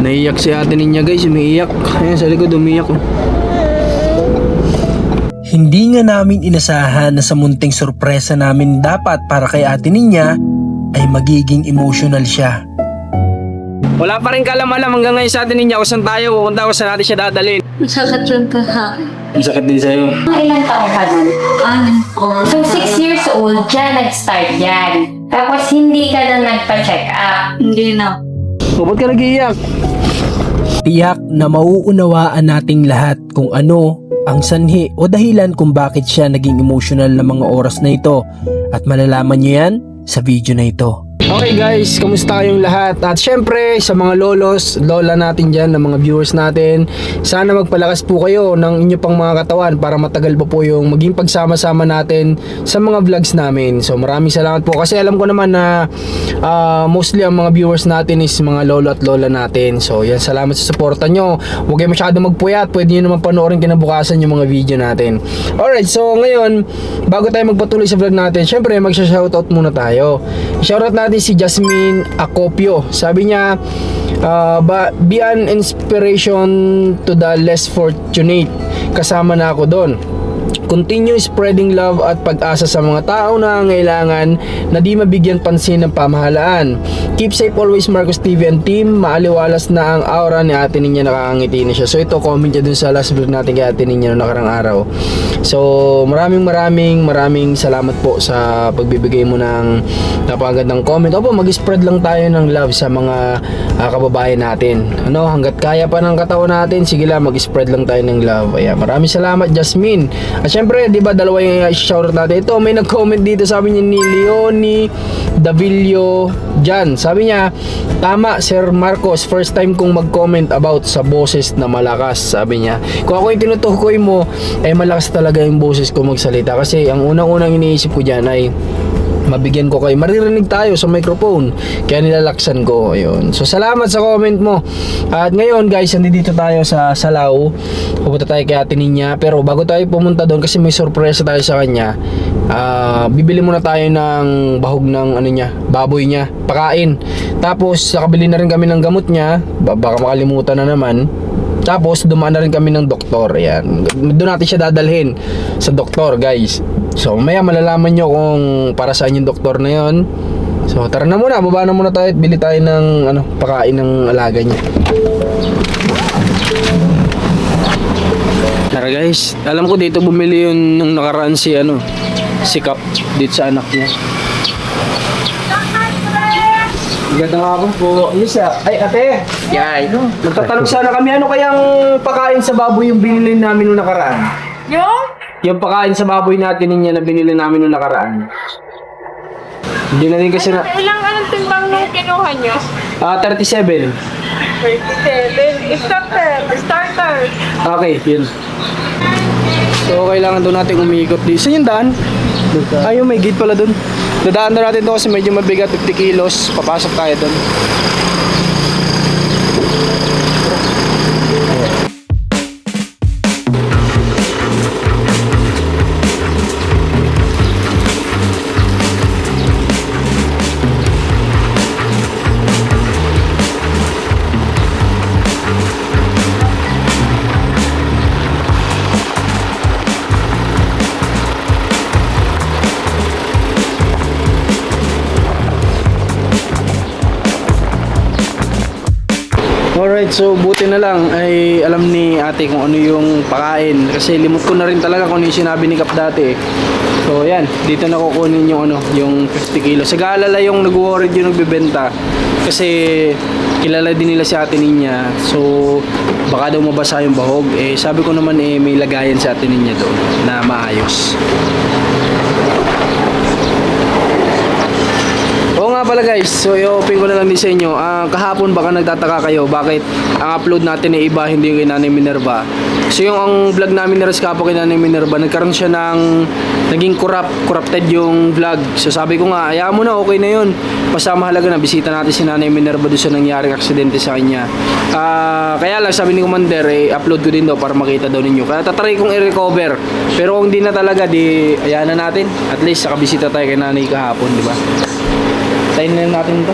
Naiyak si ate niya guys, umiiyak. Ayan sa likod, umiiyak. Hindi nga namin inasahan na sa munting sorpresa namin dapat para kay ate niya ay magiging emotional siya. Wala pa rin kalam-alam hanggang ngayon sa ate niya kung saan tayo pupunta, kung saan natin siya dadalhin. Masakit yung taha. Ang sakit din sa'yo. Ilang taong ka nun? So, 6 years old, dyan nag-start yan. Tapos, hindi ka na nagpa-check up. Hindi na. O, ba't ka nag-iiyak? Tiyak na mauunawaan nating lahat kung ano ang sanhi o dahilan kung bakit siya naging emotional na mga oras na ito at malalaman niyo yan sa video na ito. Okay guys, kamusta kayong lahat? At syempre sa mga lolos, lola natin dyan, ng mga viewers natin, sana magpalakas po kayo ng inyo pang mga katawan para matagal pa po yung maging pagsama-sama natin sa mga vlogs namin. So maraming salamat po kasi alam ko naman na mostly ang mga viewers natin is mga lolo at lola natin. So yan, salamat sa suporta nyo. Huwag kayo masyado magpuyat, pwede nyo naman panoorin kinabukasan yung mga video natin. Alright, so ngayon, bago tayo magpatuloy sa vlog natin, syempre magsha-shoutout muna tayo. Shoutout natin si Jasmine Acopio. Sabi niya, be an inspiration to the less fortunate. Kasama na ako doon. Continue spreading love at pag-asa sa mga tao na nangangailangan na di mabigyan pansin ng pamahalaan. Keep safe always, Marcos TV and team. Maaliwalas na ang aura ni ate niya, nakakangiti na siya. So ito, comment niya dun sa last vlog natin kay ate niya noong nakarang araw. So maraming salamat po sa pagbibigay mo ng napakagandang comment. Opo, mag-spread lang tayo ng love sa mga kababayan natin. Ano, hanggat kaya pa ng katawan natin, sige lang, mag-spread lang tayo ng love. Ayan, maraming salamat Jasmine. At syempre, di ba, dalawa yung shoutout natin. Ito, may nag-comment dito, sabi niya ni Leonie Davillo Jan. Sabi niya, tama Sir Marcos, first time kong mag-comment about sa boses na malakas. Sabi niya, kung ako yung tinutukoy mo, ay malakas talaga yung boses ko magsalita. Kasi ang unang-unang iniisip ko dyan ay mabigyan ko kayo, maririnig tayo sa microphone, kaya nilalaksan ko. Ayun. So salamat sa comment mo. At ngayon guys, nandito tayo sa Salao, pupunta tayo kay ate niya. Pero bago tayo pumunta doon, kasi may sorpresa tayo sa kanya, bibili muna tayo ng bahog ng ano niya, baboy niya, pakain. Tapos nakabili na rin kami ng gamot niya, baka makalimutan na naman. Tapos dumaan na rin kami ng doktor. Ayan. Doon natin siya dadalhin sa doktor guys. So mamaya malalaman nyo kung para saan yung doktor na yon. So tara na muna, baba na muna tayo at bili tayo ng pakain ng alaga niya. Tara guys, alam ko dito bumili yun nung nakaraan si Kap dito sa anak niya. Ganda nga ako po. Yes, ay ate. Yay. Magtatanong sana kami, ano kayang pakain sa baboy yung binili namin nung nakaraan? Yung pakain sa baboy natin niya na binili namin nung nakaraan. Hindi na rin kasi na... Anong timbang nung kinuha nyo? 37. 37. Starter. Okay, yun. So, kailangan doon natin umikot dito. Saan yung daan? Ayun, may gate pala doon. Dadaan na natin doon kasi medyo mabigat, 50 kilos. Papasok tayo doon. Alright, so buti na lang ay alam ni ate kung ano yung pakain. Kasi limot ko na rin talaga kung ano yung sinabi ni Kap dati. So yan, dito na kukunin yung yung 50 kilo. Sagaalala yung nag-worried yung nagbebenta. Kasi kilala din nila si ate niya. So baka daw mabasa yung bahog. Eh sabi ko naman may lagayan si ate niya doon na maayos. Oo nga pala guys, so i-open ko na lang din sa inyo. Kahapon baka nagtataka kayo bakit ang upload natin ay iba, hindi yung kay Nanay Minerva. So yung ang vlog namin ni Rescapo kay Nanay Minerva, nagkaroon siya ng naging corrupted yung vlog. So sabi ko nga, hayaan mo na, okay na yun. Basta mahalaga na bisita natin si Nanay Minerva doon sa nangyaring aksidente sa kanya. Kaya lang sabi ni Commander, upload ko din daw para makita daw ninyo. Kaya tatry kong i-recover. Pero kung di na talaga, di hayaan na natin. At least nakabisita tayo kay Nanay kahapon, di ba? Tayin na natin ito.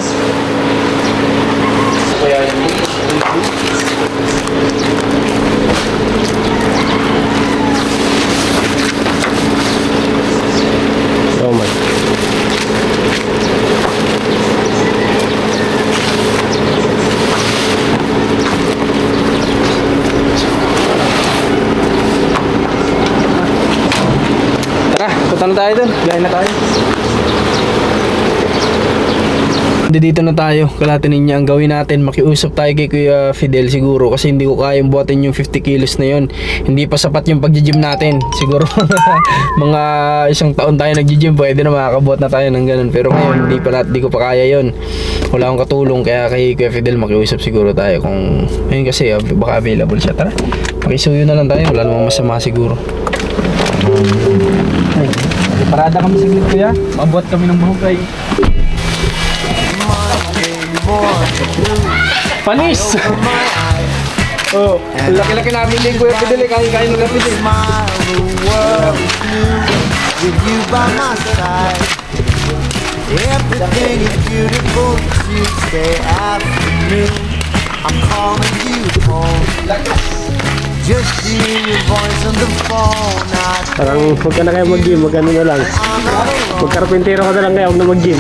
Kaya Punta na tayo dun. Gaya na tayo. Dito na tayo, kalatinin niya ang gawin natin. Makiusap tayo kay Kuya Fidel siguro kasi hindi ko kayang buhatin yung 50 kilos na yun. Hindi pa sapat yung pag-gym natin. Siguro mga isang taon tayo nag-gym, pwede na makakabuhat na tayo ng ganun. Pero ngayon, hindi ko pa kaya yun. Wala akong katulong, kaya kay Kuya Fidel makiusap siguro tayo kung ayun kasi baka available siya. Tara, makisuyo na lang tayo. Wala namang masama siguro. Ay, parada kami siglit, Kuya. Mabuhat kami ng mahukay. Panis! Oh, laki-laki namin din Kuya Fidel, kain-kain ng Fidel. With you by my side, everything is beautiful. Tuesday afternoon, I'm calling you home. Just hear your voice on the phone. Parang huwag ka na kayo mag-gym, mag-ano na lang. Magkarpintero ka na lang kayo, huwag na mag-gym.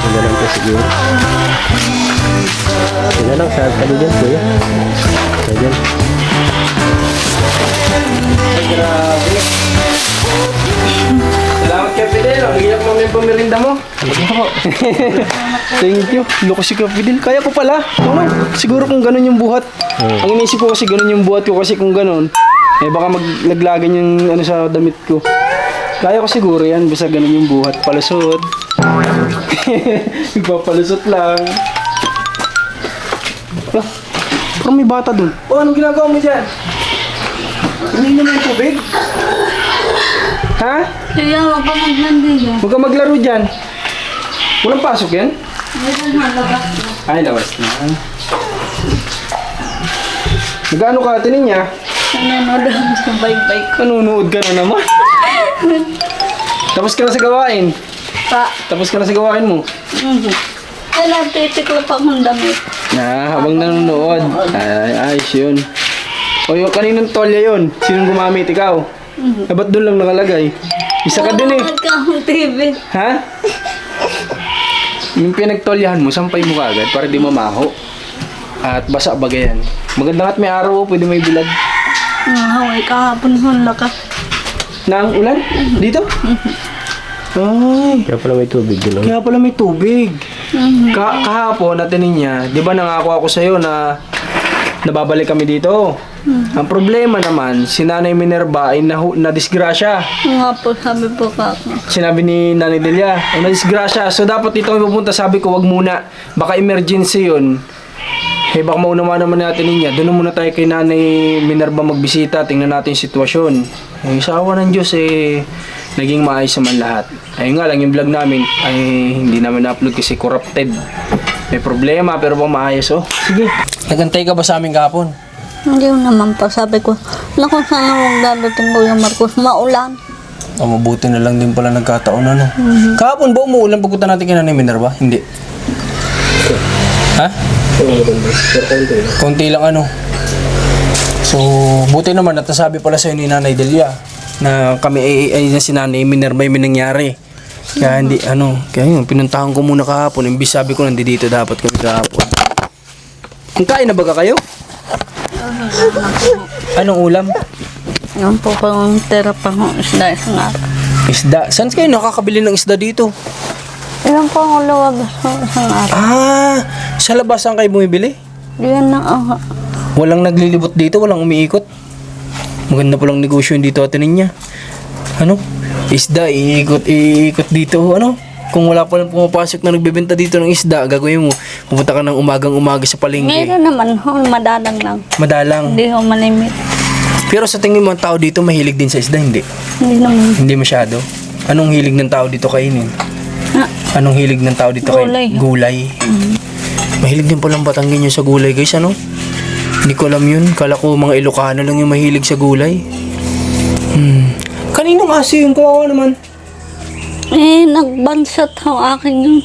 Ano lang po siguro. Ano lang, saan ka dyan, kuya? Saan dyan? Salamat Kuya Fidel, iyak mo yung pamirinda mo. Thank you. Loko si Kuya Fidel, kaya ko pala. Ano? Siguro kung ganun yung buhat. Ang inisip ko kasi ganun yung buhat ko kasi kung ganun, baka maglaglagan yung ano sa damit ko. Kaya ko siguro yan, basta ganun yung buhat. Palusot. Papalusot lang. Ah, parang may bata dun. Oh, anong ginagawa mo dyan? Hindi naman yung tubig? Ha? Kaya wag ka maglandi yan. Huwag ka maglaro dyan. Walang pasok yan? Meron na labas na. Ay, labas na. Nag-ano ka, tinin niya? Nanonood ako sa bike-bike. Nanunood ka na naman. Tapos ka na sa gawain. Tapos ka na sa gawain mo. Ay, nagtitikla pa akong damit. Habang nanonood. Ay, ayos yun. O yung kaninong tolya yun? Sinong gumamit? Ikaw? Ba't doon lang nakalagay? Isa ka din eh. Nanonood ka akong TV. Ha? Yung pinagtolyahan mo, sampay mo kaagad para di mamaho. At basa bagay yan. Maganda at may araw, pwede may bilad. Haway kahapon hula ka. Nang ulan? Dito? Ay, Kaya pala may tubig doon. kaya pala may tubig. Kahapon, natinin niya, di ba nangako ako sa'yo na nababalik kami dito? Ang problema naman, si Nanay Minerva ay na-disgrasya. Nga po, sabi po ka ako. Sinabi ni Nanay Delia, ay na-disgrasya. So dapat dito kami pupunta, sabi ko, wag muna. Baka emergency yun. Baka maunawa naman natin niya. Doon muna tayo kay Nanay Minerva magbisita. Tingnan natin yung sitwasyon. Sa awa ng Diyos, naging maayos naman lahat. Ayun nga lang, yung vlog namin ay hindi namin na-upload kasi corrupted. May problema, pero pang maayos, oh. Sige. Nagantay ka ba sa amin kahapon? Hindi naman pa, sabi ko. Naku, sana huwag dadating ko yung Marcos. Maulan. Mabuti na lang din pala nagkataon, ano? Kahapon ba umuulan pagpunta natin kay Nanay Minerva? Hindi. Ha? Konti lang ano. So, buti naman at nasabi pala sa'yo ni Nanay Delia na kami ay na si Nanay Minerva may nangyari. Kaya hindi, kaya yun, pinuntahan ko muna kahapon. Imbis sabi ko, nandito dapat kami kahapon. Ang kain na baga kayo? Anong ulam? Yan po kung tira pa ng isda isang araw. Isda. Saan kayo nakakabili ng isda dito? Ilan po ang luwag sa isang araw. Sa labas saan kayo bumibili? Diyan na ako. Walang naglilibot dito, walang umiikot. Maganda palang negosyo yung dito atinin niya. Isda, iikot dito, Kung wala pa lang pumapasok na nagbebenta dito ng isda, gagawin mo, pupunta ka ng umagang-umaga sa palengke. Ngayon naman, madalang lang. Madalang. Hindi ho malimit. Pero sa tingin mo, ang tao dito mahilig din sa isda, hindi? Hindi naman. Hindi masyado. Anong hilig ng tao dito kainin? Anong hilig ng tao dito kainin? Gulay. Mahilig din palang Batanggenyo sa gulay, guys, Hindi ko alam yun. Kala ko mga Ilocano lang yung mahilig sa gulay. Kaninong aso yun? Kawawa naman. Nagbansat ang akin yun.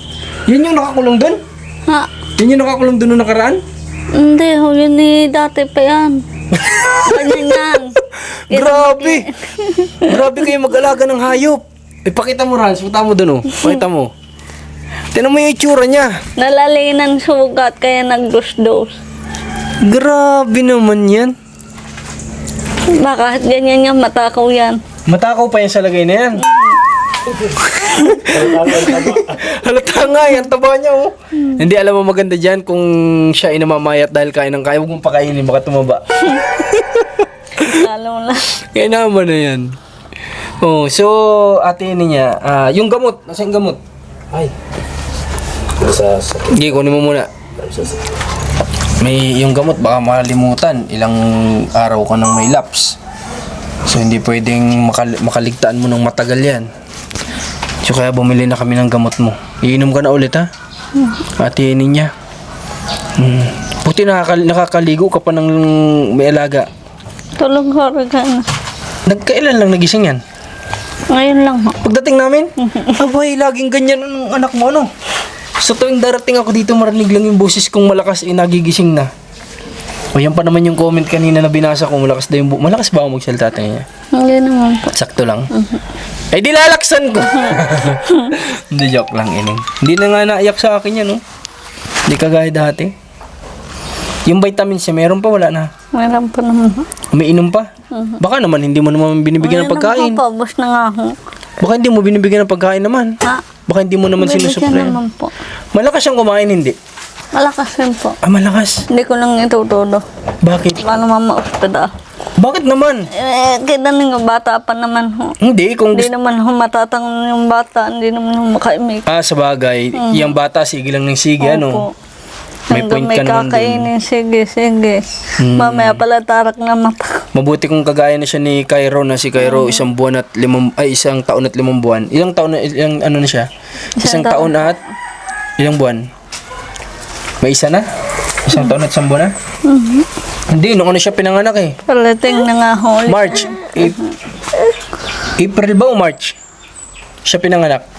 Yan yung nakakulong doon? Ha? Yan yung nakakulong doon nung nakaraan? Hindi ho, yun dati pa yan. Ganyan yan. Grabe! Grabe kayo mag-alaga ng hayop. Pakita mo, Rans. Punta mo doon, Pakita mo. Tinan mo yung itsura niya. Nalalinan sugat kaya nagdos-dos. Grabe naman yan. Bakit ganyan yan? Matakaw yan. Matakaw pa yan sa lagay na yan. Halata nga, yan taba niya oh. Hindi, alam mo maganda dyan kung siya ay namamayat dahil kain ng kaya. Huwag mong pakainin, baka tumaba. Lalo na. Kaya naman na yan. Oh, so, ate niya, yung gamot, nasa yung gamot? Ay. Sige, kunin mo muna. May yung gamot, baka makalimutan. Ilang araw ka nang may lapse. So, hindi pwedeng makaligtaan mo ng matagal yan. So, kaya bumili na kami ng gamot mo. Iinom ka na ulit, ha? Ate niya. Puti nakakaligo ka pa ng may alaga. Tulog ko na. Nagkailan lang nagising yan? Ngayon lang ho. Pagdating namin, abay, laging ganyan ang anak mo, ano? Sa tuwing darating ako dito, marinig lang yung boses kong malakas, nagigising na. O yan pa naman yung comment kanina na binasa ko, malakas daw yung malakas ba ako magsalita niya? Hindi naman po. Sakto lang. Ay, di lalaksan ko. Hindi, joke lang, ining. Hindi na nga naiyak sa akin yan, no? Hindi kagaya dati. Yung vitamins siya, meron pa, wala na. Meron po naman ho. Umiinom pa. Baka naman hindi mo naman binibigyan ng pagkain. Ngayon naman po, na nga ho. Baka hindi mo binibigyan ng pagkain naman. Ha? Baka hindi mo naman Bibigyan sinusupply. naman po. Malakas siyang kumain, hindi? Malakas rin po. Ah, malakas. Hindi ko lang itutudo. Bakit? Paano mama-hospital? Bakit naman? Kita nga bata pa naman ho. Hindi, kung Hindi gusto... naman ho matatang yung bata. Hindi naman ho makaimik. Ah, sa bagay, yung bata, sige lang ng sige, ano? May Hanggang point ka naman dun. kakainin, sige. Mamaya pala tarak na mata. Mabuti kung kagaya na siya ni Cairo na si Cairo isang taon at 5 buwan. Ilang taon na, ilang ano na siya? Isang taon at ilang buwan? May isa na? Isang taon at 1 buwan na? Hindi, nung ano siya pinanganak eh. Palating na nga ho. March. April ba o March? Siya pinanganak.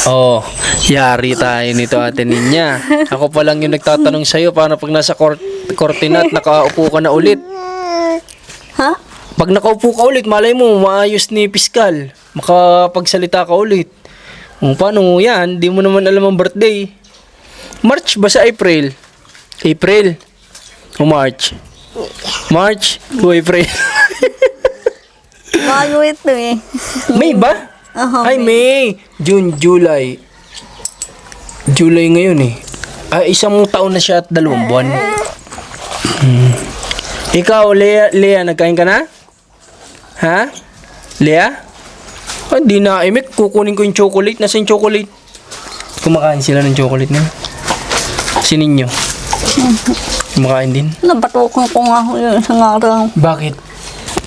Oh, yari tayo nito ate niya. Ako pa lang yung nagtatanong sa'yo paano pag nasa korte na at nakaupo ka na ulit. Ha? Pag nakaupo ka ulit, malay mo, maayos ni piskal. Makapagsalita ka ulit. Paano yan? Di mo naman alam ang birthday. March ba sa April? April? O March? March o April? Bago ito eh. May ba? Ay, May. June, July. July ngayon eh. Ay, 1 taon na siya at 2 buwan. Ikaw, Lea, nagkain ka na? Ha? Lea? Hindi na, Mick, kukunin ko yung chocolate. Nasaan yung chocolate? Kumakain sila ng chocolate na. Sininyo? Kumakain din? Napatukan ko nga ho yung isang araw. Bakit?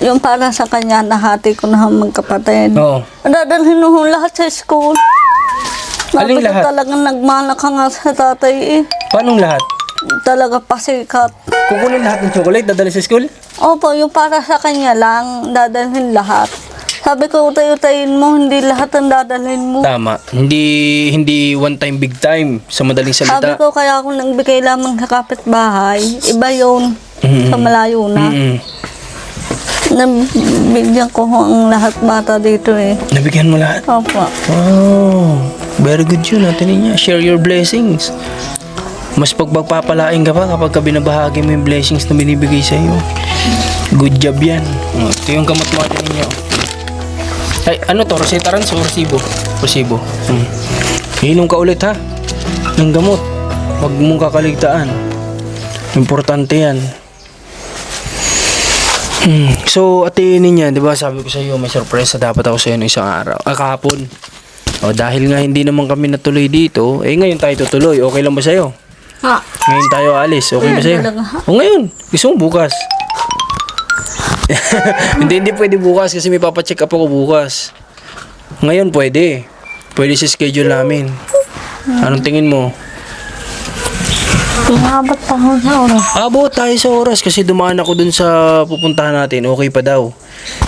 Yung para sa kanya, nahati ko na magkapatid. Oo. Dadalhin ho lahat sa school. Aling Sabi ko lahat? talagang nagmana ka nga sa tatay eh. Paanong lahat? Talaga pasikat. Kukunin lahat ng chocolate, dadali sa school? Opo, yung para sa kanya lang, dadalhin lahat. Sabi ko, utay-utayin mo, hindi lahat ang dadalhin mo. Tama. Hindi one time, big time. Sa madaling Sabi salita. ko, kaya ako nagbigay lamang sa kapitbahay. Iba yun. Sa malayo na. Nabigyan ko ho ang lahat bata dito eh. Nabigyan mo lahat? Opo. Oh, very good yun. Natin niya. Share your blessings. Mas pagpapalain ka pa kapag binabahagi mo yung blessings na binibigay sa iyo. Good job yan. Ito yung gamot mo natin niya. Ay, ano to? Resetaran sa resibo. Resibo. Inom ka ulit ha. Ng gamot. Huwag mong kakaligtaan. Importante yan. So, atinin niya, di ba? Sabi ko sa iyo, may surprise na dapat ako sa iyo ng isang araw. Kahapon. O, dahil nga hindi naman kami natuloy dito, ngayon tayo tutuloy. Okay lang ba sa iyo? Ha? Ngayon tayo alis. Okay ba sa iyo? O, ngayon. Gusto mo bukas? hindi pwede bukas kasi may papacheck up ako bukas. Ngayon pwede. Pwede sa schedule namin. Anong tingin mo? Umabot pa ho sa oras. Abot tayo sa oras kasi dumaan ako dun sa pupuntahan natin. Okay pa daw.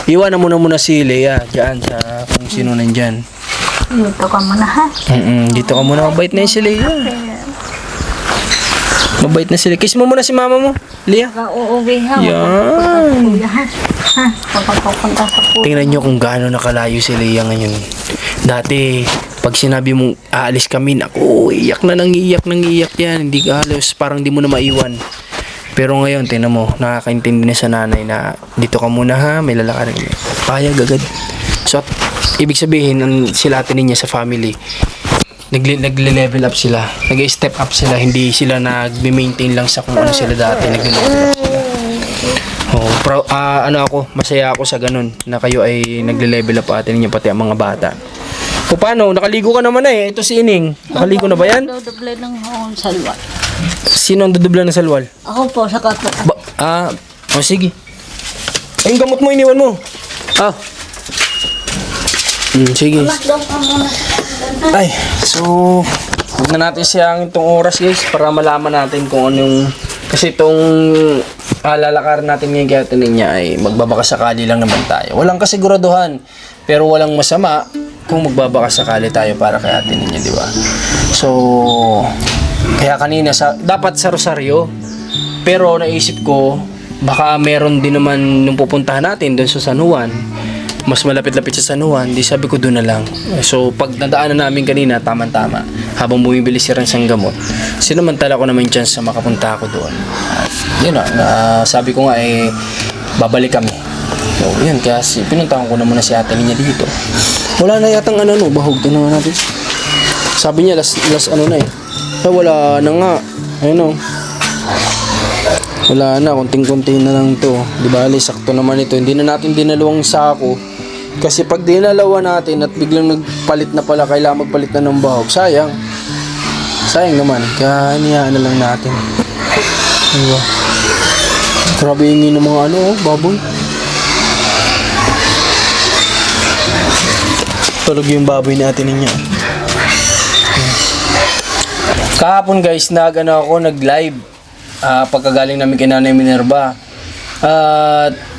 Iwanan mo na muna si Lea dyan sa kung sino nandyan. Dito ka muna ha. Dito ka muna. Mabait na yung si Lea. Mabait na si Lea. Kiss mo muna si mama mo, Lea. Uuwi ha. Yan. Kuya ha. Ha? Kapag pupunta sa kuya. Tingnan nyo kung gaano nakalayo si Lea ngayon. Dati, Pag sinabi mong aalis kami, naku, iyak na nang iyak yan. Hindi ka halos, parang di mo na maiwan. Pero ngayon, tinan mo, nakakaintindi na sa nanay na dito ka muna ha, may lalakarin kami. Payag agad. So, ibig sabihin, sila atin niya sa family, nagle-level up sila, nag-step up sila, hindi sila nag-maintain lang sa kung ano sila dati, nagle-level up sila. Masaya ako sa ganun, na kayo ay nagle-level up atin niya, pati ang mga bata. O paano, nakaligo ka naman eh, ito si Ining, nakaligo na ba yan? Dodoble ng akong salwa. Sino ang dudubla ng salwal? Ako po, sa kato. Sige. Ay, yung gamot mo, iniwan mo. Sige. Ay, so, huwag na natin siyang itong oras guys para malaman natin kung anong, kasi itong lalakarin natin ngayon kaya tinin niya ay magbabakasakali lang naman tayo. Walang kasiguraduhan, pero walang masama kung magbabakasakali tayo para kay atin niya, di ba? So, kaya kanina, dapat sa Rosario, pero naisip ko, baka meron din naman nung pupuntahan natin doon sa San Juan, mas malapit-lapit sa San Juan, di sabi ko doon na lang. So, pag nadaanan namin kanina, tama-tama, habang bumibili si Rans ng gamot, sinamantala ko naman yung chance na makapunta ako doon. Yun sabi ko nga babalik kami. So, yun, kaya pinuntahan ko na muna si ate niya dito. Wala na yatang bahog, tingnan natin. Sabi niya, last wala na nga. Ayun wala na, konting-konti na lang to. Di ba, sakto naman ito. Hindi na natin dinalawang sako. Kasi pag dinalawa natin at biglang nagpalit na pala, kailangan magpalit na ng bahog. Sayang naman. Kaya niyaan na lang natin. Diba? Grabe yung ng mga baboy. Tulog yung baboy natin niya. Kahapon guys, nag-live pagkagaling namin kay Nanay Minerva.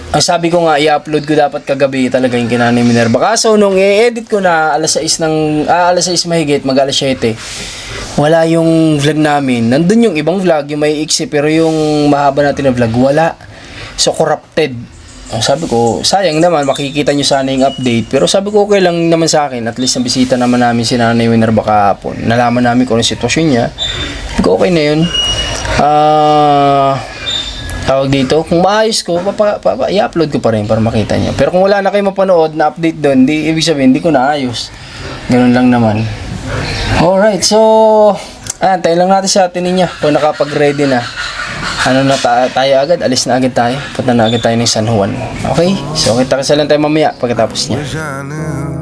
Ang sabi ko nga, i-upload ko dapat kagabi talaga yung kay Nanay Minerva. Kaso nung i-edit ko na alas 6 mahigit, mag alas 7, wala yung vlog namin. Nandun yung ibang vlog, yung may iksi, pero yung mahaba natin na vlog, wala. So corrupted. Sabi ko, sayang naman, makikita nyo sana yung update. Pero sabi ko, okay lang naman sa akin. At least nabisita naman namin si Nanay Minerva kahapon. Nalaman namin kung ano sitwasyon niya. Sabi ko, okay na yun. Tawag dito, kung maayos ko, i-upload ko pa rin para makita nyo. Pero kung wala na kayo mapanood na update doon, ibig sabihin, hindi ko naayos. Ganun lang naman. Alright, so, tayo lang natin sa atin niya. Kung nakapag-ready na. Tayo agad, alis na agad tayo. Punta na agad tayo ng San Juan. Okay? So, kita lang tayo mamaya pagkatapos niya. Wish I knew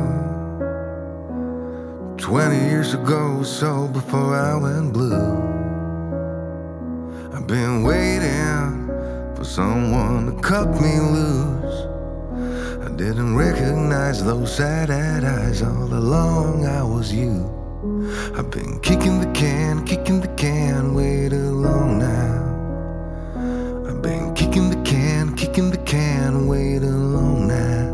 20 years ago, so before I went blue, I've been waiting for someone to cut me loose. I didn't recognize those sad eyes. All along I was you. I've been kicking the can way too long now. I've been kicking the can way too long now.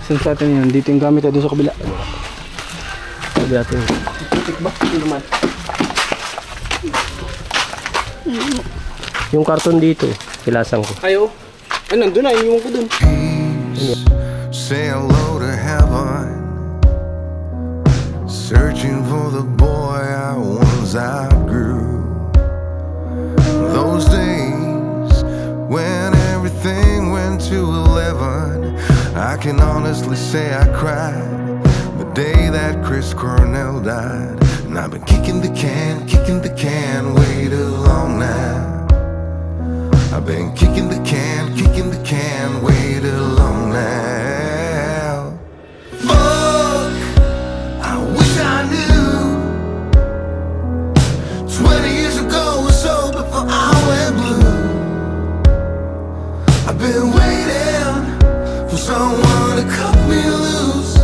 Saan sa atin yun? Dito yung gamit doon sa kabila. Kabila ito. Titik ba? Hindi naman. Yung karton dito, kilasang ko. Ayo. Nandun na. Iiwan ko dun. Say hello to heaven. Searching for the boy I once outgrew. Those days when everything went to 11, I can honestly say I cried the day that Chris Cornell died. And I've been kicking the can way too long now. I've been kicking the can way too long now. Fuck, I wish I knew 20 years ago or so before I went blue. I've been waiting for someone to cut me loose.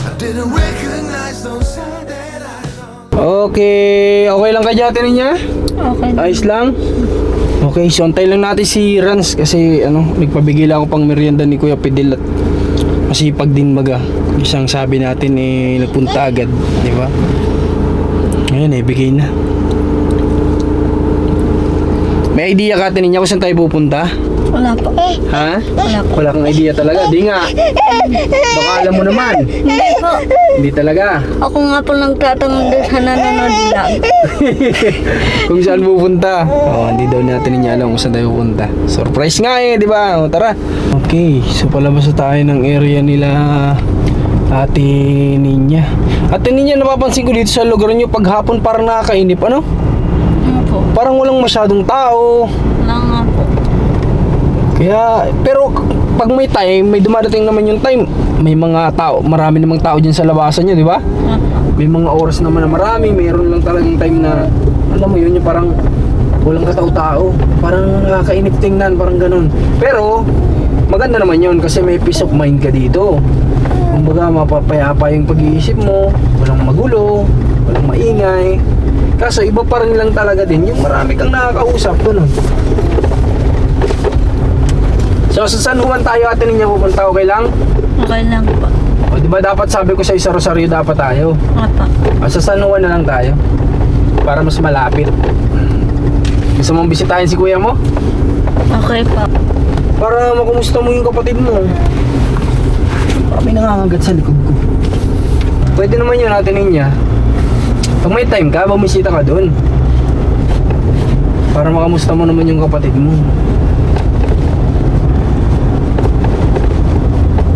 I didn't recognize those sad eyes. Okay. Okay lang kaya atin niya? Okay. Ayos lang? Okay, so antay lang natin si Rans kasi nagpabigay lang ako pang merienda ni Kuya Pidel at masipag din maga. Isang sabi natin nagpunta agad, di ba? Ngayon bigay na. May idea ka atin niya kung saan tayo pupunta? Wala po. Ha? Wala po. Wala kang idea talaga. Di nga. Baka alam mo naman. Hindi po. Hindi talaga. Ako nga po nagtatanong din sa nanonood lang. Kung saan pupunta. Hindi daw natin niya alam kung saan tayo pupunta. Surprise nga di ba? Tara. Okay, so palabas na tayo ng area nila Ate Ninya. Ate Ninya, napapansin ko dito sa lugar nyo, paghapon parang nakakainip, ano? Ano po? Parang walang masyadong tao. Wala nga po. Kaya, pero pag may time, may dumadating naman yung time, may mga tao, marami namang tao dyan sa labasan nyo, di ba? May mga oras naman na marami, mayroon lang talagang time na, alam mo yun, yung parang walang katao-tao, parang nakakainip tingnan, parang ganun. Pero, maganda naman yun kasi may peace of mind ka dito. Kumbaga, mapapayapa yung pag-iisip mo, walang magulo, walang maingay. Kaso, iba pa rin lang talaga din, yung marami kang nakakausap, ganun. So, sa San Juan tayo, Ate Ninya, pupunta, okay lang? Okay lang po. O, di ba dapat sabi ko sa Rosario dapat tayo? Apa. Sa San Juan na lang tayo. Para mas malapit. Gusto mong bisitahin si kuya mo? Okay po. Para makumusta mo yung kapatid mo. Parang may nangangagat sa likod ko. Pwede naman yun, Ate Ninya. Pag may time ka, bumisita ka dun. Para makamusta mo naman yung kapatid mo.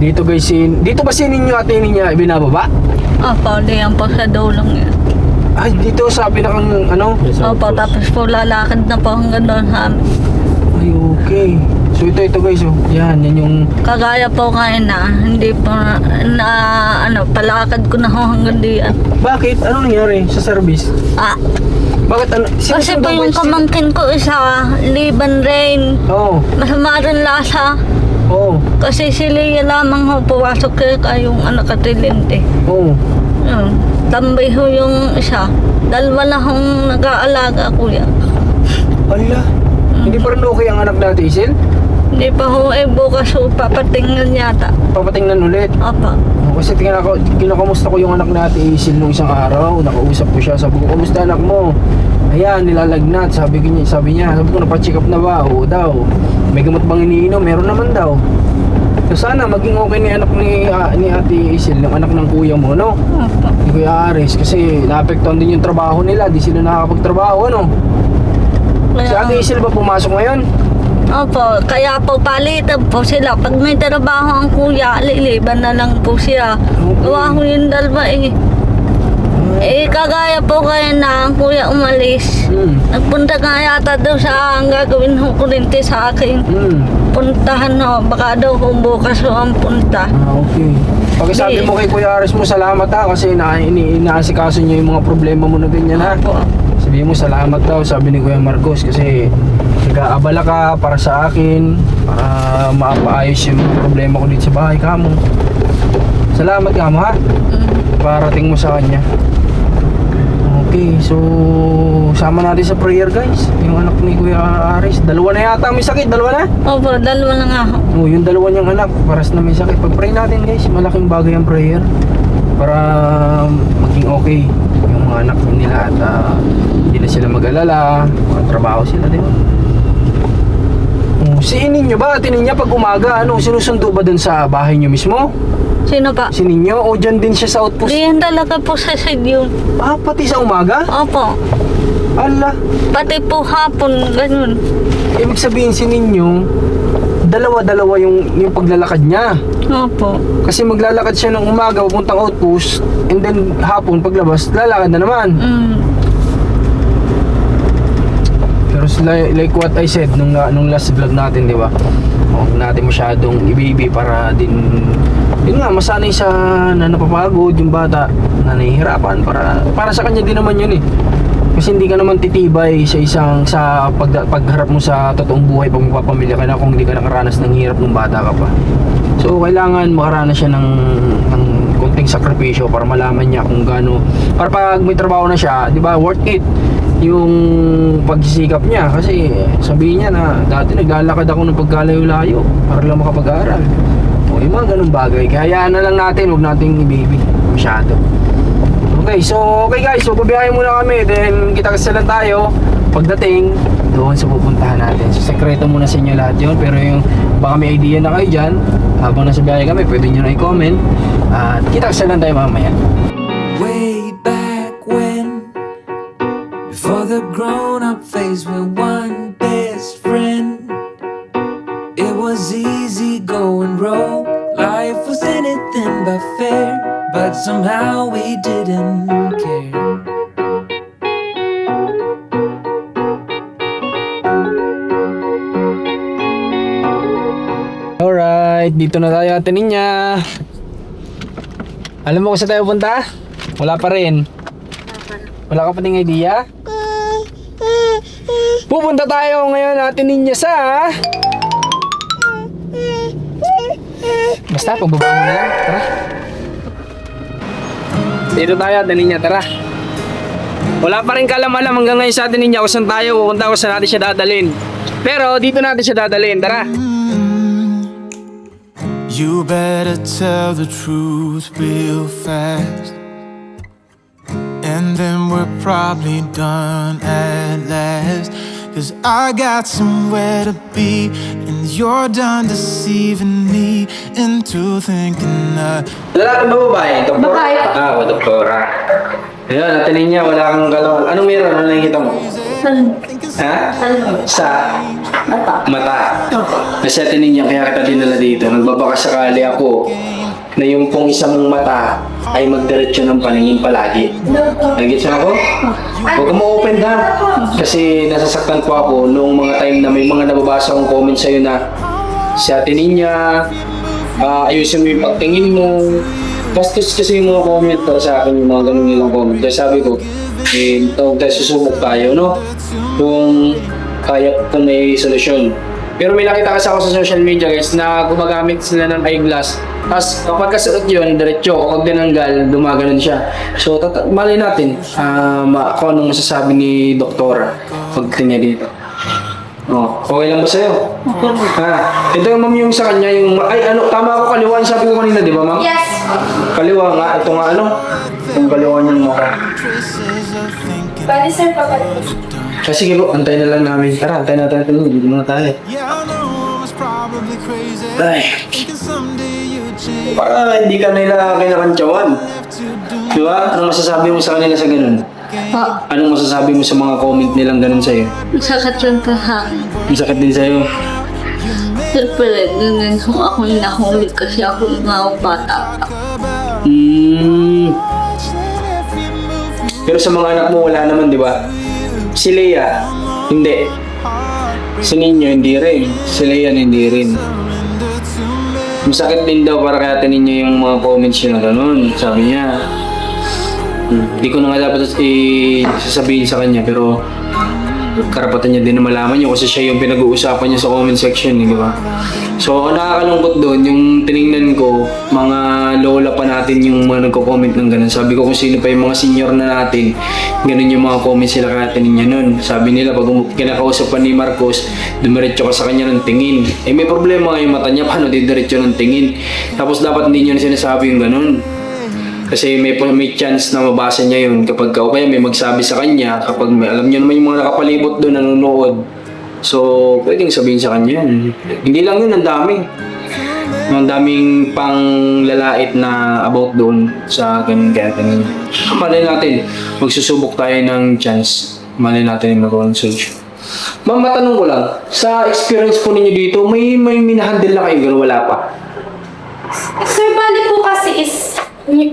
Dito guys, dito ba sinin nyo, Ate Ninya, binababa? Apa, diyan po sa dulong yan. Ay, dito sa pinakang ano? Opo, tapos po lalakad na po hanggang doon sa amin. Ay, okay. So ito guys, oh. Yan yung Kagaya po kayo na, hindi po palakad ko na ho hanggang diyan. Bakit? Ano nangyari sa service? Bakit ano? Kasi po yung kamangkin ko isa, Liban Rain, masama rin lasa. Oo. Kasi si Leia lamang ho puwasok kaya yung anak at Lente. Oo. Tambay ho yung isa. Dalawa na hong nag-aalaga, kuya. Ala, hindi pa rin okay ang anak natin, Isil? Hindi pa ho bukas ho papatingnan yata. Papatingnan ulit. Apa. Kasi kinakamusta ko yung anak natin, Isil, nung isang araw. Nakausap ko siya, sabi ko, kamusta anak mo? Ayan, nilalagnat, sabi niya, sabi ko, napacheck up na ba? Oo daw. May gamot bang iniinom? Meron naman daw. So sana maging okay ni anak ni Ate Isil, ng anak ng kuya mo, no? Apa. Ni Kuya Aris, kasi naapektuhan din yung trabaho nila, di sila nakakapagtrabaho, ano? Si Ate Isil ba pumasok ngayon? Opo, kaya po palitan po sila. Pag may trabaho ang kuya, liliban na lang po siya. Gawa ko yung dalawa kagaya po kayo na ang kuya umalis. Nagpunta nga yata daw sa ang gagawin ho kurinti sa akin. Puntahan ho, baka daw kung bukas ho ang punta. Okay. Pagkasabi mo kay Kuya Aris mo, salamat ha, kasi inaasikaso niyo yung mga problema mo na ganyan ha. Opo. Sabihin mo salamat daw, sabi ni Kuya Marcos, kasi nag-aabala ka para sa akin, para mapaayos yung problema ko dito sa bahay ka mo. Salamat ka mo ha. Parating mo sa kanya. Okay, so sama natin sa prayer guys. Yung anak ni Kuya Aris, dalawa na yata may sakit, dalawa na? Opo, dalawa na nga ho. Yung dalawa niyang anak, paras na may sakit. Pag-pray natin guys, malaking bagay ang prayer para maging okay yung mga anak nila at hindi na sila mag-alala, trabaho sila, di ba? Si Ninyo ba, Ate Ninya, pag umaga, sinusundo ba dun sa bahay niyo mismo? Sino pa? Si Ninyo o dyan din siya sa outpost? Diyan talaga po sa Sidyun. Pati sa umaga? Opo. Ala, Pati po hapon, ganun. ibig sabihin si Ninyo, dalawa-dalawa yung paglalakad niya. Opo. Kasi maglalakad siya ng umaga papuntang outpost, and then hapon paglabas, lalakad na naman. Pero like what I said nung last vlog natin, di ba? Huwag natin masyadong ibibi para din yun nga, masanay sa na napapagod yung bata, na nahihirapan para sa kanya din naman yun eh. Kasi hindi ka naman titibay sa pagharap mo sa totoong buhay pag magpapamilya ka na kung hindi ka nakaranas ng hirap nung bata ka pa. So kailangan makaranas siya ng konting sakripisyo para malaman niya kung gaano, para pag may trabaho na siya, di ba, worth it yung pagsisikap niya. Kasi sabihin niya na dati naglalakad ako ng pagkalayo-layo para lang makapag-aral. O yung mga ganung bagay, kaya hayaan na lang natin, huwag nating i-baby masyado. Okay, so okay guys, so bubiyahin muna kami, then kita kasi lang tayo. pagdating, doon sa pupuntahan natin. So, sekreto muna sa inyo lahat yun. Pero yung baka may idea na kayo dyan, habang nasa biyahe kami, pwede nyo na i-comment. At kita-kita lang tayo mamaya. Way back when, before the grown-up phase, we're one best friend. It was easy going rogue, life was anything but fair, but somehow we didn't care. Alright, dito na tayo Ate Ninya. Alam mo kung saan tayo punta? Wala pa rin. Wala ka pa ding idea? Pupunta tayo ngayon Ate Ninya sa... Basta, pagbaba mo na lang. Tara. Dito tayo Ate Ninya, tara. Wala pa rin kalam-alam hanggang ngayon sa Ate Ninya kung saan tayo, kung saan natin siya dadalhin. Pero dito natin siya dadalhin, tara. You better tell the truth real fast, and then we're probably done at last. 'Cause I got somewhere to be, and you're done deceiving me into thinking that Lalaki ba babae? Doktor? Babae pa. Ah, doktora. Ayun, Ate Ninya, wala kang galaw. Anong meron? Ano nakikita mo? Ha? Sa mata. Kasi Ate Ninya, kaya kita dinala dito. Nagbabaka sakali ako na yung pong isang mata ay magdiretso ng paningin palagi. Nag-gets mo ako? Huwag ka ma-open ha. Kasi nasasaktan po ako noong mga time na may mga nababasa akong comment sa'yo na si Ate Ninya, ayusin mo yung pagtingin mo. Bastos kasi yung mga comment para sa akin, yung mga ganun nilang comment. Kaya sabi ko, tawag tayo, susubok tayo, no? Kung kaya, kung may solusyon. Pero may nakita kasi ako sa social media guys na gumagamit sila ng eyeglass. Tapos kapag kasuot yun, diretso, kapag dinanggal, dumaganon siya. So malay natin kung anong masasabi ni doktora pagtingin dito. Oh, okay lang ba sa'yo? Ha? Ito yung ma'am yung sa kanya, yung... Ay, ano, tama ako, kaliwa yung sabi ko kanina, di ba ma'am? Yes. Kaliwa nga, ito nga ano? Yung kaliwa niyang mukha. Pwede sir, papalik. Sige po, antayin na lang namin. Tara, antayin natin natin. Dito muna tayo. yeah, I know it's probably crazy, Ay, thinking someday you'd change. para hindi ka nila kinakantsawan. Di ba? Anong masasabi mo sa kanila sa ganun? Anong masasabi mo sa mga comment nilang ganun sa'yo? Sakit yung kahain. Ang sakit din sa'yo. Siyempre, ganun kung ako yung nahuli kasi ako yung mga bata. Pero sa mga anak mo, wala naman, di ba? Si Leia, hindi. Si Ninyo, hindi rin. Si Leia, hindi rin. Masakit din daw para kaya ninyo yung mga comments niya na ganun. Sabi niya. Hindi ko na nga dapat sasabihin sa kanya, pero karapatan niya din na malaman niyo kasi siya yung pinag-uusapan niya sa comment section, di ba? So, ang nakakalungkot doon, yung tiningnan ko, mga lola pa natin yung mga nagko-comment ng ganun. Sabi ko kung sino pa yung mga senior na natin, ganun yung mga comments sila kaya niya nun. Sabi nila, pag kinakausap pa ni Marcos, dumiretso ka sa kanya ng tingin. Eh, may problema nga yung mata niya, paano didiretso ng tingin? Tapos dapat hindi niyo na sinasabi yung ganun. Kasi may chance na mabasa niya yun kapag o kaya may magsabi sa kanya kapag alam niyo naman yung mga nakapalibot doon nanonood. So, pwedeng sabihin sa kanya yun. Hindi lang yun, ang dami. Ang daming pang lalait na about doon sa ganun kaya ganun. Malay natin, magsusubok tayo ng chance. Malay natin yung magawang solution. Ma'am, matanong ko lang, sa experience po ninyo dito, may minahandle na kayo ganun, wala pa? Sir, bali po kasi is,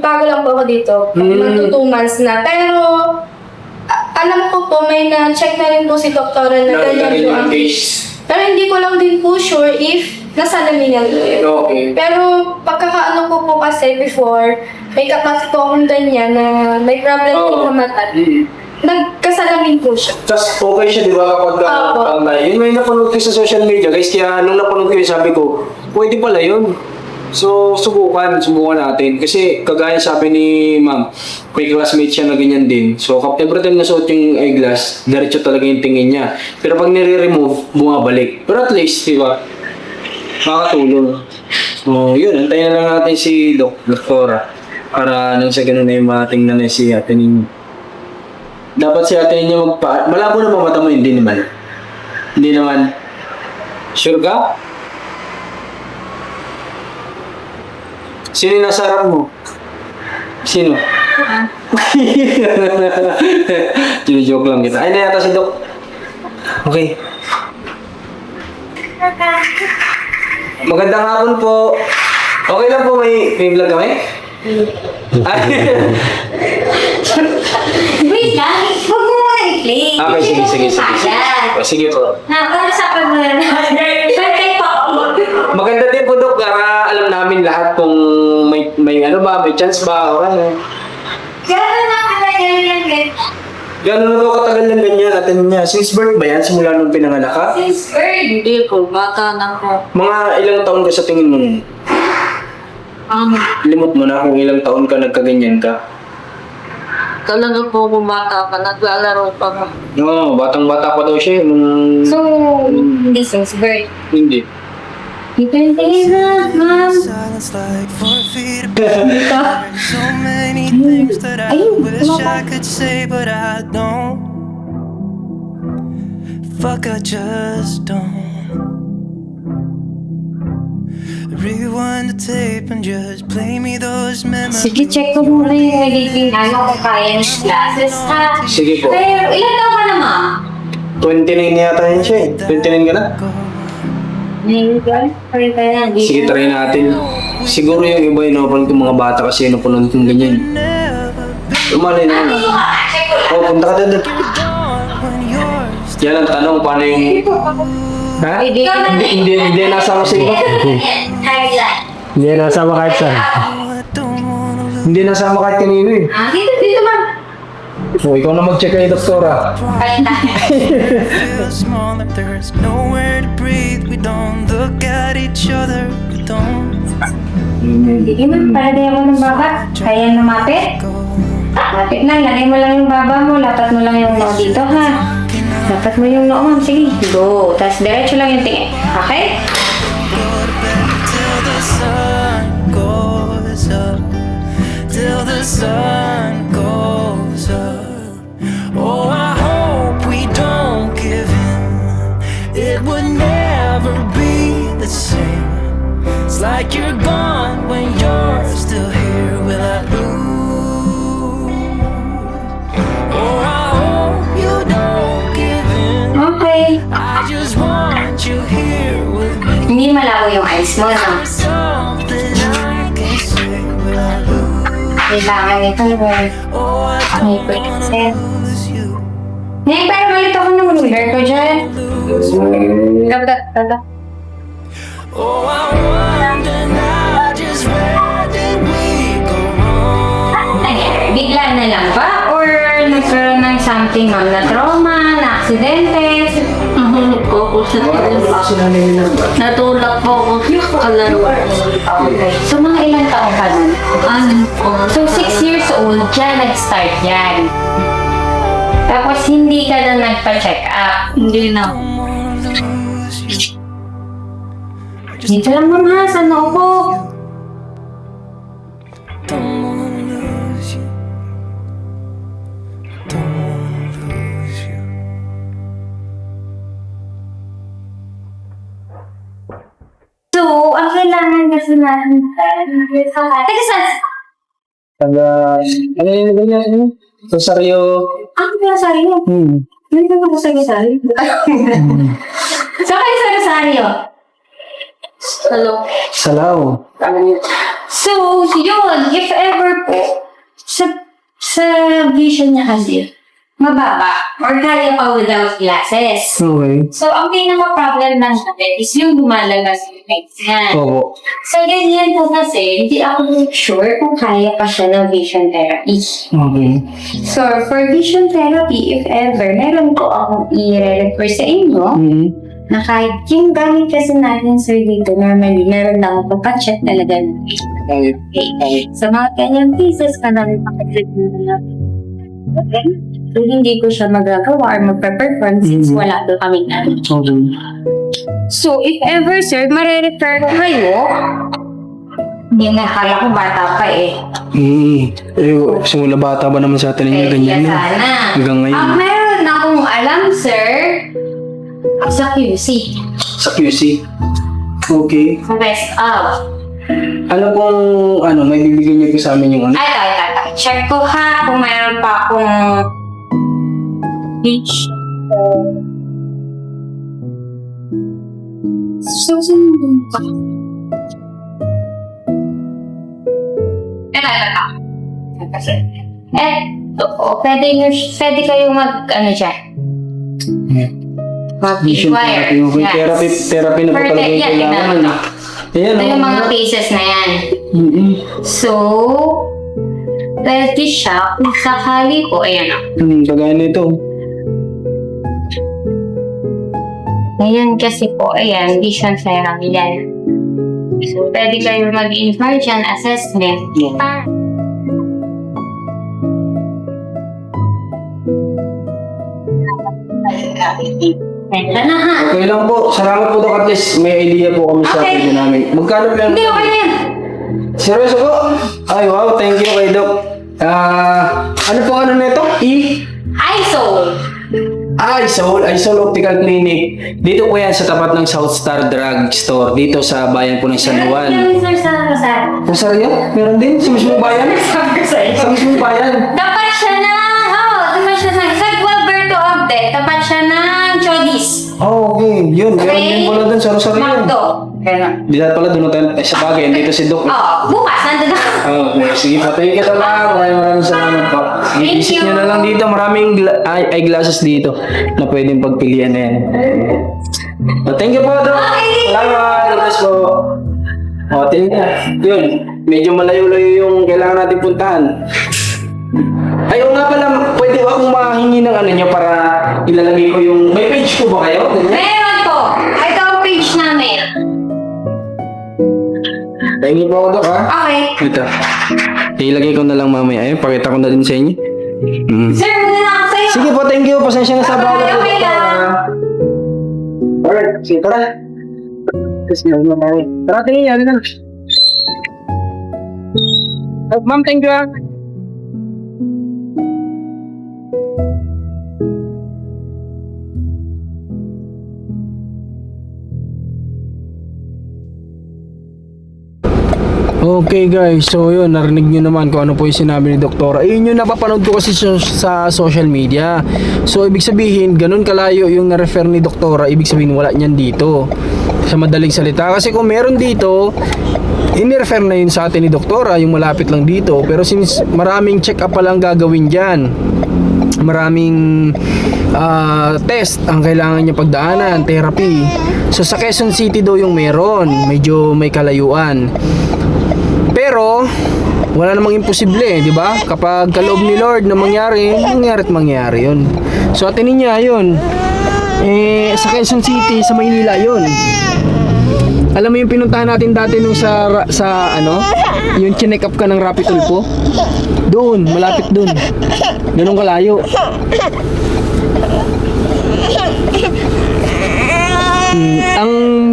bago lang po ako dito. Magto 2 months na. Pero, alam ko po, may na-check na rin po si doktora na ganyan po ang case. Pero hindi ko lang din po sure if nasalamin niya. Okay. Pero, pagkakaano ko po kasi before, may kaklase po akong ganyan na may problem po sa mata. Nagkasalamin po siya. Tapos okay siya, di ba? Kapag Opo. yun may napanood ko sa social media, guys. Kaya nung napanood ko yun, sabi ko, pwede pala yun. So, subukan natin. Kasi, kagaya sabi ni ma'am, may classmate siya na ganyan din. So, every time nasuot yung eyeglass, diretso talaga yung tingin niya. Pero pag nire-remove, bumabalik. Pero at least, di ba? Makakatulong. So, yun. Antayin na lang natin si Doktora. Para nang sa ganun na yung matingnan na si Ate Ninyo. Dapat si ate niya malabo na mata mo, hindi naman. Hindi naman. Sure ka? Sino yung nasa harap mo? Sino? Joke lang kita. Ay, na yata si Doc. Okay. Magandang hapon po. Okay lang po, may vlog kami? Ay. Wait lang, huwag mo muna i-play. Okay, sige. Sige po. Pag-usapan mo na naman. Birthday po. Maganda din po, Dok, para alam namin lahat kung may ano ba, may chance ba, o ano. Gano'n na katagal yan, guys. Gano'n na daw katagal ng ganyan natin niya. Since birth ba yan? Simula nung pinanganak ka? Since birth. Hindi po, bata na po. Mga ilang taon ka sa tingin mo? Limot mo na kung ilang taon ka nagkaganyan ka. Talaga po bumata pa, naglalaro pa po. Oo, batang-bata pa daw siya. Nung... So, hindi since birth. Hindi. Birthday na, ma'am. Silence like 4 feet apart. So many things that I wish I could say, but I don't. Fuck, I just don't. Rewind the tape and just play me those memories. Sige, check ko muna yung magiging ano kung kaya ng classes, ha? Sige po. Pero, ilan taon ka na, ma'am? 29 yata yun siya eh. 29 ka na? Ngayon, pwede ka na. Sige, try natin. Siguro yung iba inopen ko mga bata kasi inopen kong ganyan. Umalay na. Oh, punta ka doon. Yan ang tanong, paano yung... Ha? Hindi nasama sa iba. Hindi na nasama kahit saan. Hindi nasama kahit kanino eh. Dito, ma'am. Oh, ikaw na mag-check kay doktora. Kaya na. Feel small like there's nowhere to breathe. We don't look at each other. We don't Sige, ma'am. Para di ako ng baba. Kaya lumapit. Lapit lang. Lagay mo lang yung baba mo. Lapat mo lang yung noo dito, ha? Lapat mo yung noo, ma'am. Sige. Go. Tapos diretso lang yung tingin. Okay? go to bed till the sun goes up. Till the sun goes up. Oh, I hope we don't give in. It would never be the same. It's like you're gone when you're still here. Will I lose? Oh, I hope you don't give in. Okay. I just want you here with me. Hindi malabo yung eyes mo, no? Something I can say. Will I lose? Kailangan ito, Lord. Oh, I May don't percent. lose you. Ngayon, pero malit ako ng ruler ko dyan. Lada. Oh, I wonder now, just where did we go wrong? Bigla na lang ba? Or nagkaroon ng something, ma'am, na trauma, na aksidente? Nahulog po ako sa tulog. Natulak po ako sa kalaro. Okay. So, mga ilang taong ka nun? Ano po? So, 6 years old, dyan nag-start yan. Tapos, hindi ka na nagpa-check up. Hindi na. Dito lang, ma'am, ha? Sa noo ko. Don't wanna lose you. Don't wanna lose you. So, ang kailangan kasi natin. Teka, saan? Ano yung ganyan? Rosario. Ano ba sa iyo? Hindi ka ba sa Rosario? Saan kayo sa Rosario? Hello. Salaw. So, yun, if ever po, sa vision niya kasi, mababa, or kaya pa without glasses. Okay. So, ang pinaka-problem lang natin is yung lumalabas yung legs niya. Oo. Sa ganyan po kasi, hindi ako sure kung kaya pa siya ng vision therapy. Okay. So, for vision therapy, if ever, meron po akong i-refer sa inyo, na kahit yung gamit kasi natin, sir, dito, normally, meron lang ako pa-check talaga. Okay. Sa mga kanyang pieces, kanamin pakitreat na natin. Okay? So, hindi ko siya magagawa or magpa-perform since wala doon kami na. Okay. So, if ever, sir, marirefer ko kayo Yung akala ko bata pa eh. Simula bata ba naman sa atin ninyo? Ganyan na. Sana. Hanggang ngayon. Ang meron akong alam, sir, sa QC. Sa QC. Okay. Sa best of. Ano kung may bibigyan niyo po sa amin yung ano? Ito. Check ko ha kung meron pa akong page. Susunod pa. Kasi, pwede kayong mag-dyan. Vision therapy. Okay. Therapy na po talaga yung kailangan. Ayan, Ito yung mga cases na yan. So, pwede siya kung sakali po, ayan o. Kagaya nito. Ngayon kasi po, ayan, vision therapy yan. So, pwede kayo mag-emergent assessment. Ito na ha. Okay lang po. Salamat po, Doc. At least may idea po kami sa video namin. Magkano lang? Hindi, okay na yan. Seryoso po? Ay, wow. Thank you kay Doc. Ano po nito? iSoul Optical Clinic. Dito po yan sa tapat ng South Star Drug Store. Dito sa bayan po ng San Juan. Sir, sa Rosario. Rosario? Meron din? Sa mismong bayan? Sa mismong bayan? Tapat siya na, sa Gualberto Abde, tapat siya ng Chodis. Oh, okay. Yun. Meron din pala dun sa Rosario. Magdo. Di dapat pala doon tayo sa bagay. Dito si Doc. Bukas, nandun na. Okay, sige po. Thank you talaga. Maraming salamat po. I-visit nyo na lang dito. Maraming eyeglasses dito na pwedeng pagpilian na yan. Thank you po, Doc. Salamat. Bless po. Tingnan na. Yun. Medyo malayo-layo yung kailangan natin puntahan. Ayaw nga pala, pwede ba akong mahingi ng nyo para ilalagay ko yung... May page po ba kayo? Meron po. Ito ang page namin. Thank you po, Doc, ha? Okay. Ito. Ilagay ko na lang mamaya. Ayun, pakita ko na din sa inyo. Sir, muna na ako sa'yo. Sige po, thank you. Pasensya na sa bala po. Okay lang. Alright, sige, tara. Tara, tingin yan. Ma'am, thank you. Okay guys, so yun, narinig nyo naman kung ano po yung sinabi ni Doktora. Ayun yung napapanood ko kasi sa social media. So ibig sabihin, ganun kalayo yung na-refer ni Doktora, ibig sabihin wala niyan dito. Sa madaling salita, kasi kung meron dito, in-refer na yun sa atin ni Doktora, yung malapit lang dito. Pero since maraming check-up pa lang gagawin dyan, maraming test ang kailangan niya pagdaanan, therapy. So sa Quezon City daw yung meron, medyo may kalayuan. Pero wala namang imposible, di ba? Kapag kaloob ni Lord na mangyari yun. So atin niya yun. Sa Quezon City, sa Maynila yun. Alam mo yung pinuntahan natin dati nung sa yung chinek up ka ng Rapid Tulpo? Doon, malapit doon. Ganun kalayo. Ang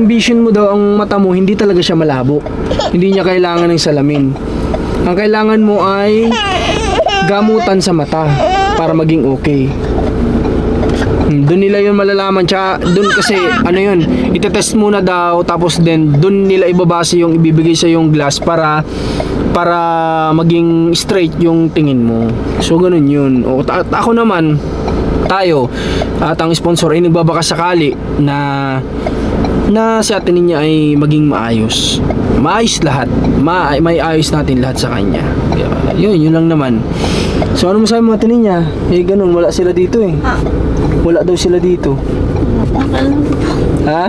vision mo daw, ang mata mo, hindi talaga siya malabo. Hindi niya kailangan ng salamin. Ang kailangan mo ay gamutan sa mata para maging okay. Doon nila yun malalaman. Tsaka doon kasi yun, itetest muna daw, tapos then doon nila ibabase yung ibibigay sa yung glass para maging straight yung tingin mo. So ganun yun. Ako naman, tayo at ang sponsor ay nagbabaka sakali na si ate niya ay maging maayos lahat, may ayos natin lahat sa kanya. Yun lang naman. So ano masabi mo ate niya? Ganun, wala sila dito wala daw sila dito. Ha?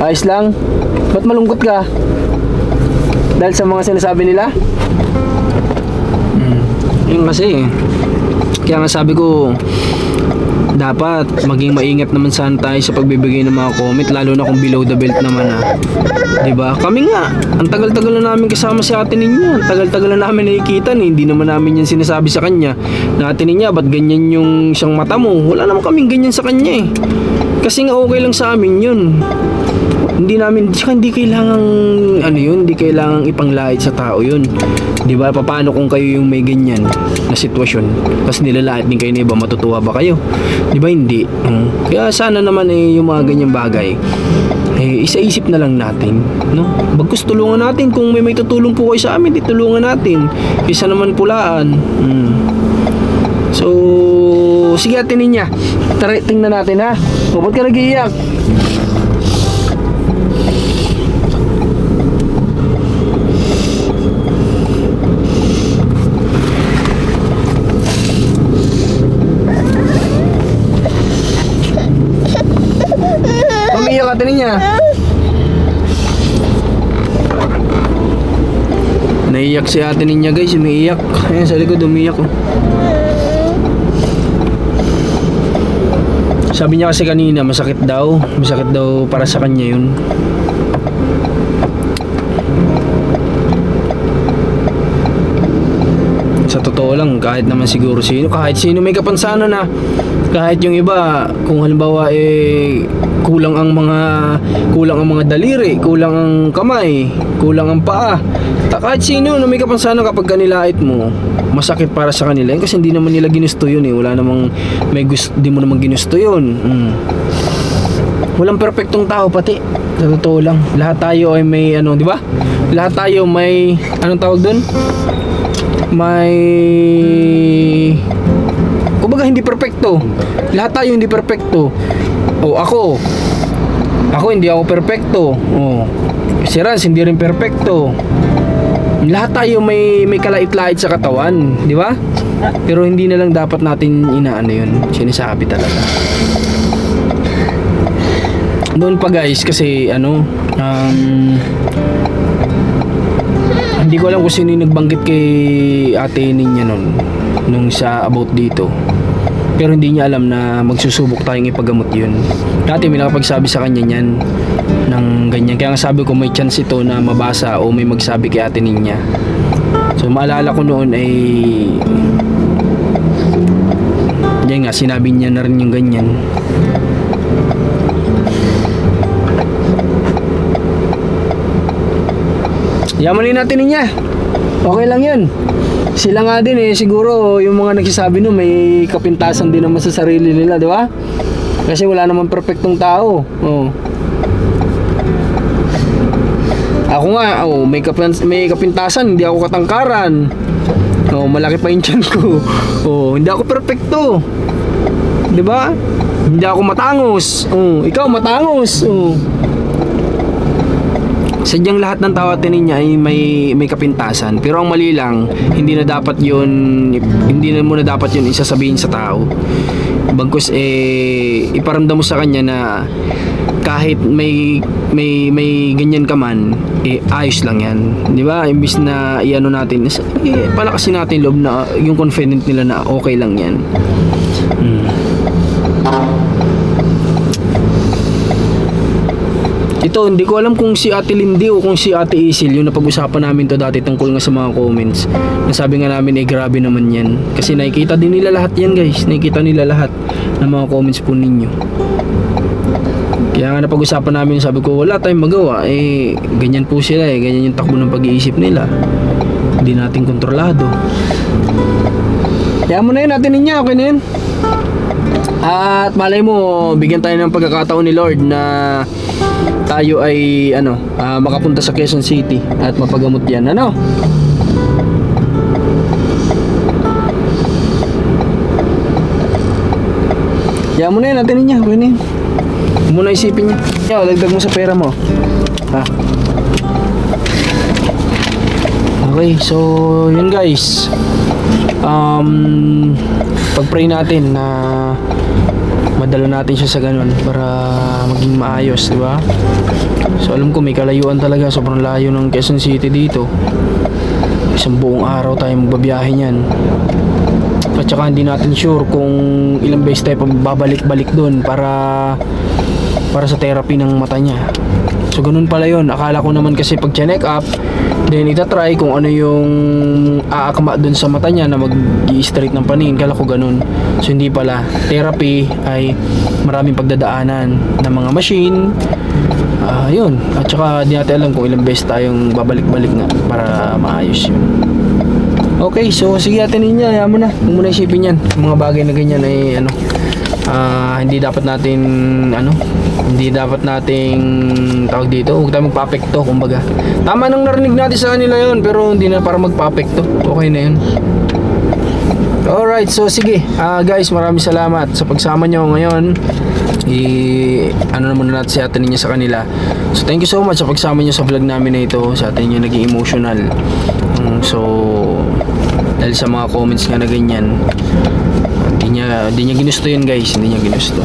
Ayos lang? Ba't malungkot ka? Dahil sa mga sinasabi nila? Yun kasi kaya nga sabi ko, dapat maging maingat naman sana tayo sa pagbibigay ng mga comment, lalo na kung below the belt naman diba? Kami nga, ang tagal-tagal na namin kasama si ate ninyo, ang tagal-tagal na namin nakikita hindi naman namin yan sinasabi sa kanya na ate niya, ba't ganyan yung siyang mata mo? Wala naman kaming ganyan sa kanya kasi nga okay lang sa amin yun. hindi kailangang ano yun, hindi kailangang ipanglait sa tao yun. 'Di ba? Paano kung kayo yung may ganyan na sitwasyon? Tapos nilalait din kayo na iba, matutuwa ba kayo? 'Di ba hindi? Kaya sana naman yung mga ganyang bagay isa-isip na lang natin, no? Bagkus tulungan natin, kung may tutulong po kayo sa amin, ditulungan natin. Isa naman pulaan. So, sige Ate Ninya, tara tingnan natin ha. Ba't ka nag-iiyak? Umiiyak Ate Ninya. Naiiyak si Ate Ninya guys, umiiyak. Ayan sa likod, umiiyak. Sabi niya kasi kanina masakit daw para sa kanya yun. Sa totoo lang, kahit naman siguro kahit sino may kapansanan na, kahit yung iba, kung halimbawa kulang ang mga daliri, kulang ang kamay, kulang ang paa, kahit sino na may kapansanan, kapag kanilait mo, masakit para sa kanila yun, kasi hindi naman nila ginusto yun wala namang di mo naman ginusto yun. Walang perfectong tao pati, sa totoo lang. Lahat tayo ay may di ba? Lahat tayo may anong tawag doon? Kumbaga hindi perfecto. Lahat tayo hindi perfecto. Ako hindi ako perfecto. Si Rans hindi rin perfecto. Lahat tayo may kalait-lait sa katawan, di ba? Pero hindi na lang dapat natin inaano yun, sinasabi talaga. Doon pa guys, kasi hindi ko alam kung sino yung nagbanggit kay Ate Ninya nung sa about dito. Pero hindi niya alam na magsusubok tayong ipagamot yun. Dati may nakapagsabi sa kanya niyan ng ganyan. Kaya nga sabi ko may chance ito na mabasa o may magsabi kay Ate Ninya. So maalala ko noon ay yan nga, sinabi niya na rin yung ganyan. Yamanin natin niya. Okay lang yun. Sila nga din siguro yung mga nagsasabi may kapintasan din naman sa sarili nila, di ba? Kasi wala naman perfectong tao. Ako nga, may kapintasan, hindi ako katangkaran. Malaki pa yung tiyan ko. Hindi ako perfecto. Di ba? Hindi ako matangos. Ikaw matangos. Sadyang lahat ng tao Ate Ninya ay may kapintasan, pero ang mali lang, hindi na mo na dapat yun isasabihin sa tao. Bagkus iparamdam mo sa kanya na kahit may ganyan ka man, ayos lang yan, di ba? Imbis na iano natin, palakasin natin loob na yung confident nila na okay lang yan. Ito, hindi ko alam kung si Ate Lindy o kung si Ate Isil yung napag-usapan namin to dati tungkol nga sa mga comments. Nasabi nga namin grabe naman yan. Kasi nakikita din nila lahat yan guys. Nakikita nila lahat ng mga comments po ninyo. Kaya nga napag-usapan namin, sabi ko wala tayong magawa. Ganyan po sila ganyan yung takbo ng pag-iisip nila. Hindi natin kontrolado. Kaya mo na yun Ate Ninya, okay na yun. At malay mo, bigyan tayo ng pagkakataon ni Lord na tayo ay makapunta sa Quezon City at mapagamot yan. Kaya mo na yun Ate Ninya, okay na yun. Muna isipin niya. Dagdag mo sa pera mo. Okay, so yun guys. Pag-pray natin na madala natin siya sa ganun para maging maayos, di ba? So alam ko may kalayuan talaga, sobrang layo ng Quezon City dito. Isang buong araw tayo magbabiyahe niyan. At saka hindi natin sure kung ilang beses tayo babalik-balik doon para sa therapy ng mata niya. So ganun pala yun. Akala ko naman kasi pag check up, then itatry kung ano yung aakma dun sa mata niya na mag-i-straight ng paningin. Kala ko ganun. So hindi pala. Therapy ay maraming pagdadaanan ng mga machine, Yun. At saka di natin alam kung ilang beses tayong babalik-balik nga para maayos yun. Okay, so sige Ate Ninya, ayaw mo na. Huwag mo na isipin yan. Yung mga bagay na ganyan ay hindi dapat nating tawag dito, huwag tayo magpa-apekto kumbaga. Tama nang narinig natin sa kanila yun, pero hindi na para magpa-apekto. Okay na yun. Alright, so sige guys, maraming salamat sa pagsama nyo ngayon. Naman natin si Ate Ninya sa kanila. So thank you so much sa pagsama nyo sa vlog namin na ito. Sa Ate Ninya naging emotional. So dahil sa mga comments nga na ganyan, hindi niya ginusto yun guys. Hindi niya ginusto.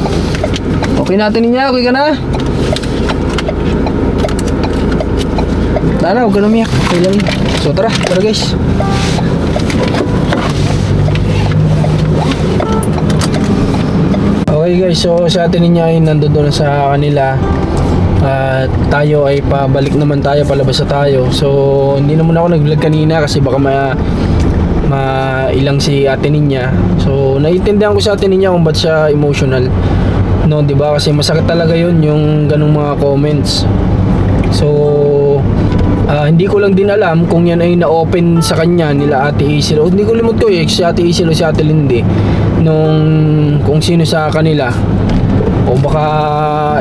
Okay na Ate Ninya, okay ka na? Huwag ka na umiyak. Okay lang. So tara guys. Okay guys, so sa Ate Ninya ay nandoon sa kanila. At tayo ay pabalik naman tayo, palabas na tayo. So hindi naman ako nag-vlog kanina kasi baka mailang si Ate Ninya. So naiintindihan ko sa Ate Ninya kung ba't siya emotional. No, 'di ba? Kasi masakit talaga 'yun yung ganung mga comments. So hindi ko lang din alam kung yan ay na-open sa kanya nila Ate Hazel. Hindi ko limot ko si Ate Hazel o si Ate Lindy kung sino sa kanila. O baka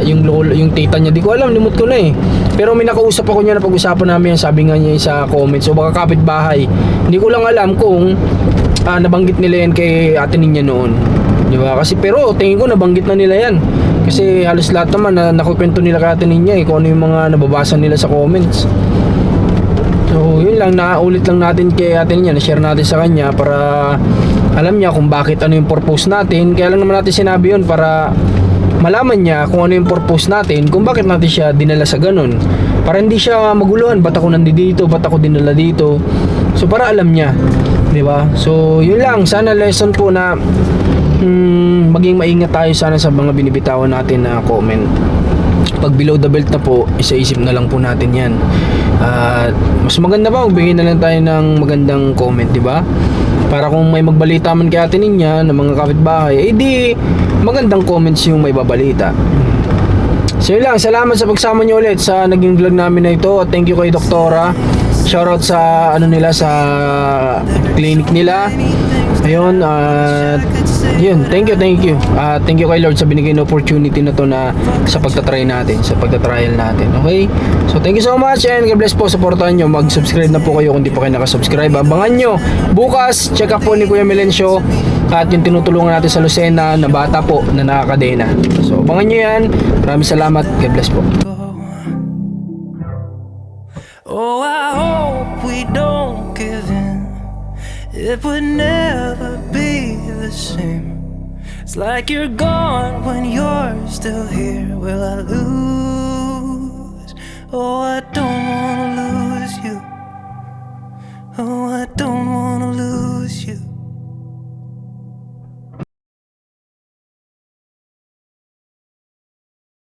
yung tita niya, di ko alam, limot ko na eh. Pero may nakausap ako niya na pag-usapan namin, sabi nga niya sa comments. O baka kapitbahay. Hindi ko lang alam kung nabanggit nila yan kay Ate Ninya noon. Di ba? Kasi pero tingin ko nabanggit na nila yan. Kasi halos lahat naman na nakukwento nila kay Ate Ninya kung ano yung mga nababasa nila sa comments. So yun lang, naulit lang natin kay Ate Ninya, na-share natin sa kanya para alam niya kung bakit, ano yung purpose natin. Kaya lang naman natin sinabi yun para malaman niya kung ano yung purpose natin, kung bakit natin siya dinala sa ganun. Para hindi siya maguluhan, ba't ako nandito, ba't ako dinala dito. So para alam niya, di ba? So yun lang, sana lesson po na maging maingat tayo sana sa mga binibitawan natin na comment. Pag below the belt na po, isa-isip na lang po natin yan. Mas maganda ba, magbigay na lang tayo ng magandang comment, di ba? Para kung may magbalita man kay Ate Ninya ng mga kapitbahay, di magandang comments yung may babalita. So yun lang, salamat sa pagsama nyo ulit sa naging vlog namin na ito. At thank you kay Doktora. Shoutout sa sa clinic nila. Ayun, yun, thank you. Thank you kay Lord sa binigay na opportunity na to na sa pagtatry natin, sa pagtatrial natin. Okay? So thank you so much and God bless po. Supportahan nyo, mag-subscribe na po kayo kung di pa kayo nakasubscribe. Abangan nyo bukas, check up po ni Kuya Melencio at yung tinutulungan natin sa Lucena na bata po na nakakadena. So abangan nyo yan. Maraming salamat. God bless po. Oh, I hope we don't give in. It would never be the same. It's like you're gone when you're still here. Will I lose? Oh, I don't want